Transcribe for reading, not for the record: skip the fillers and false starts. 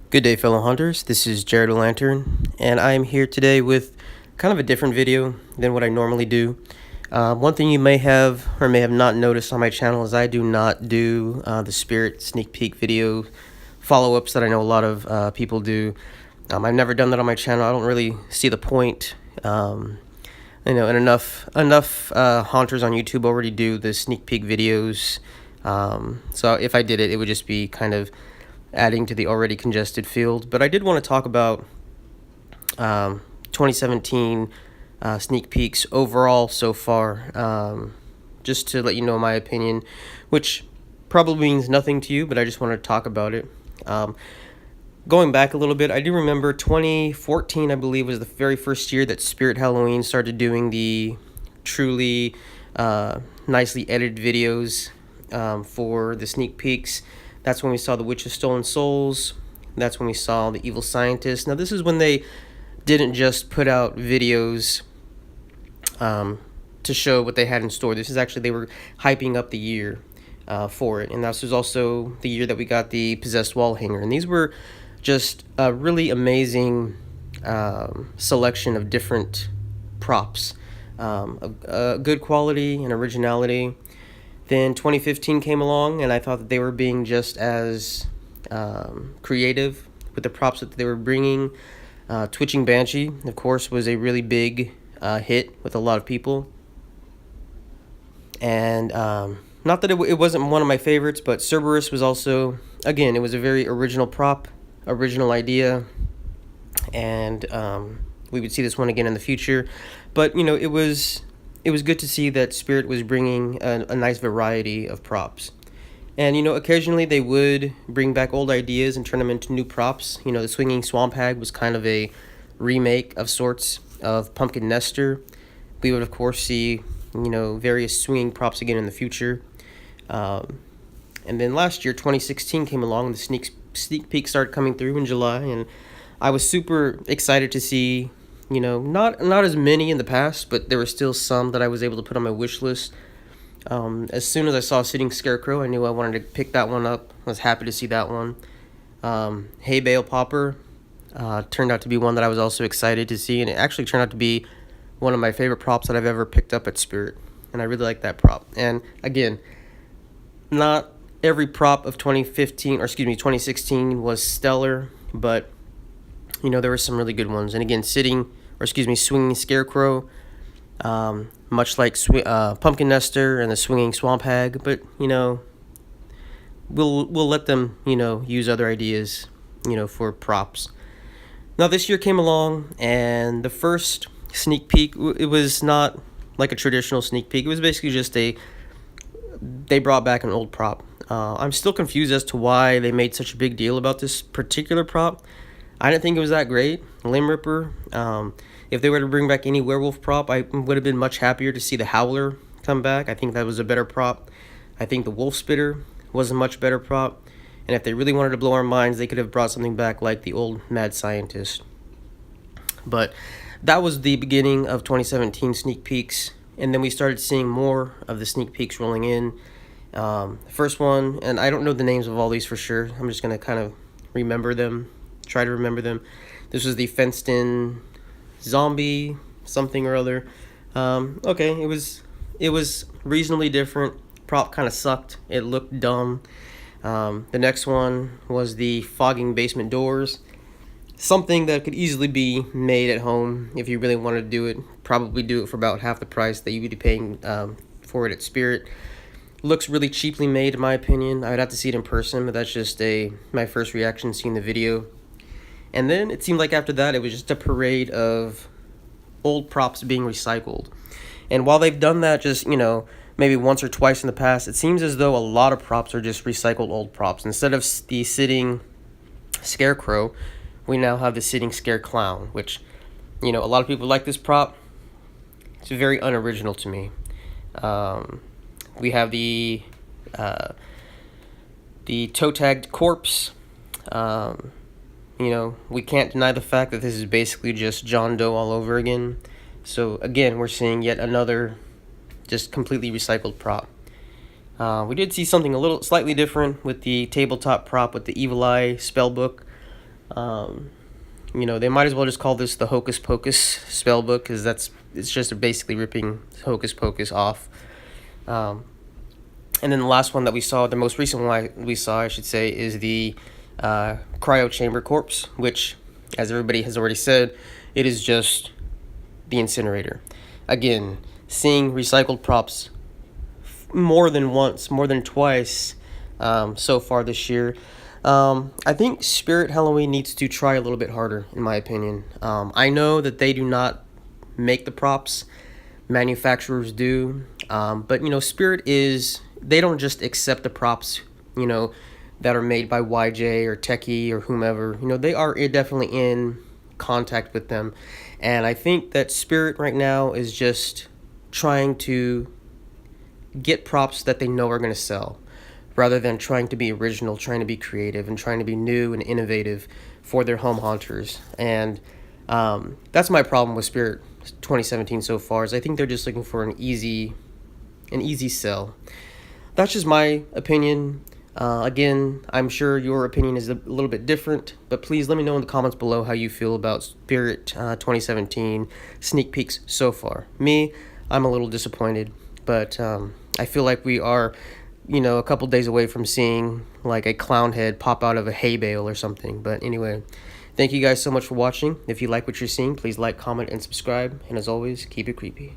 Good day, fellow hunters. This is Jared Lantern, and I am here today with kind of a different video than what I normally do. One thing you may have or may have not noticed on my channel is I do not do the Spirit sneak peek video follow-ups that I know a lot of people do. I've never done that on my channel. I don't really see the point. And enough hunters on YouTube already do the sneak peek videos. So if I did it, it would just be kind of adding to the already congested field. But I did want to talk about 2017 sneak peeks overall so far, just to let you know my opinion, which probably means nothing to you, but I just want to talk about it. Going back a little bit, I do remember 2014, I believe, was the very first year that Spirit Halloween started doing the truly nicely edited videos for the sneak peeks. That's when we saw the Witch of Stolen Souls. That's when we saw the Evil Scientist. Now, this is when they didn't just put out videos to show what they had in store. This is actually, they were hyping up the year for it. And this was also the year that we got the Possessed Wall Hanger. And these were just a really amazing selection of different props, good quality and originality. Then 2015 came along, and I thought that they were being just as creative with the props that they were bringing. Twitching Banshee, of course, was a really big hit with a lot of people. And not that it wasn't one of my favorites, but Cerberus was also, again, it was a very original prop, original idea. And we would see this one again in the future. But, it was good to see that Spirit was bringing a nice variety of props. And, occasionally they would bring back old ideas and turn them into new props. The Swinging Swamp Hag was kind of a remake of sorts of Pumpkin Nester. We would, of course, see, various swinging props again in the future. And then last year, 2016 came along, and the sneak peek started coming through in July, and I was super excited to see, not as many in the past, but there were still some that I was able to put on my wish list. As soon as I saw Sitting Scarecrow, I knew I wanted to pick that one up. I was happy to see that one. Hay Bale Popper turned out to be one that I was also excited to see, and it actually turned out to be one of my favorite props that I've ever picked up at Spirit, and I really like that prop. And again, not every prop of 2016 was stellar, but there were some really good ones. And again, Swinging Scarecrow, much like Pumpkin Nester and the Swinging Swamp Hag, but we'll let them use other ideas for props. Now this year came along, and the first sneak peek, it was not like a traditional sneak peek. It was basically just they brought back an old prop. I'm still confused as to why they made such a big deal about this particular prop. I didn't think it was that great. Limb Ripper. If they were to bring back any werewolf prop, I would have been much happier to see the Howler come back. I think that was a better prop. I think the Wolf Spitter was a much better prop. And if they really wanted to blow our minds, they could have brought something back like the old Mad Scientist. But that was the beginning of 2017 sneak peeks. And then we started seeing more of the sneak peeks rolling in. The first one, and I don't know the names of all these for sure. I'm just going to kind of try to remember them. This was the fenced-in zombie something or other. Okay, it was reasonably different. Prop kind of sucked. It looked dumb. The next one was the fogging basement doors. Something that could easily be made at home if you really wanted to do it. Probably do it for about half the price that you'd be paying for it at Spirit. Looks really cheaply made, in my opinion. I would have to see it in person, but that's just my first reaction seeing the video. And then it seemed like after that, it was just a parade of old props being recycled. And while they've done that just, maybe once or twice in the past, it seems as though a lot of props are just recycled old props. Instead of the Sitting Scarecrow, we now have the Sitting Scare Clown, which, a lot of people like this prop. It's very unoriginal to me. We have the toe-tagged corpse. We can't deny the fact that this is basically just John Doe all over again. So again, we're seeing yet another just completely recycled prop. We did see something a little slightly different with the tabletop prop with the Evil Eye spellbook. They might as well just call this the Hocus Pocus spell book, because it's just basically ripping Hocus Pocus off. And then the last one that we saw, the most recent one we saw, I should say, is the Cryo Chamber Corpse, which, as everybody has already said, it is just the incinerator. Again, seeing recycled props more than once, more than twice so far this year. I think Spirit Halloween needs to try a little bit harder, in my opinion. I know that they do not make the props, manufacturers do, but Spirit they don't just accept the props, that are made by YJ or Techie or whomever. They are definitely in contact with them, and I think that Spirit right now is just trying to get props that they know are going to sell, rather than trying to be original, trying to be creative, and trying to be new and innovative for their home haunters. And that's my problem with Spirit 2017 so far, is I think they're just looking for an easy sell. That's just my opinion. Again, I'm sure your opinion is a little bit different, but please let me know in the comments below how you feel about Spirit 2017 sneak peeks so far. Me, I'm a little disappointed, but I feel like we are, a couple days away from seeing like a clown head pop out of a hay bale or something. But anyway, thank you guys so much for watching. If you like what you're seeing, please like, comment, and subscribe. And as always, keep it creepy.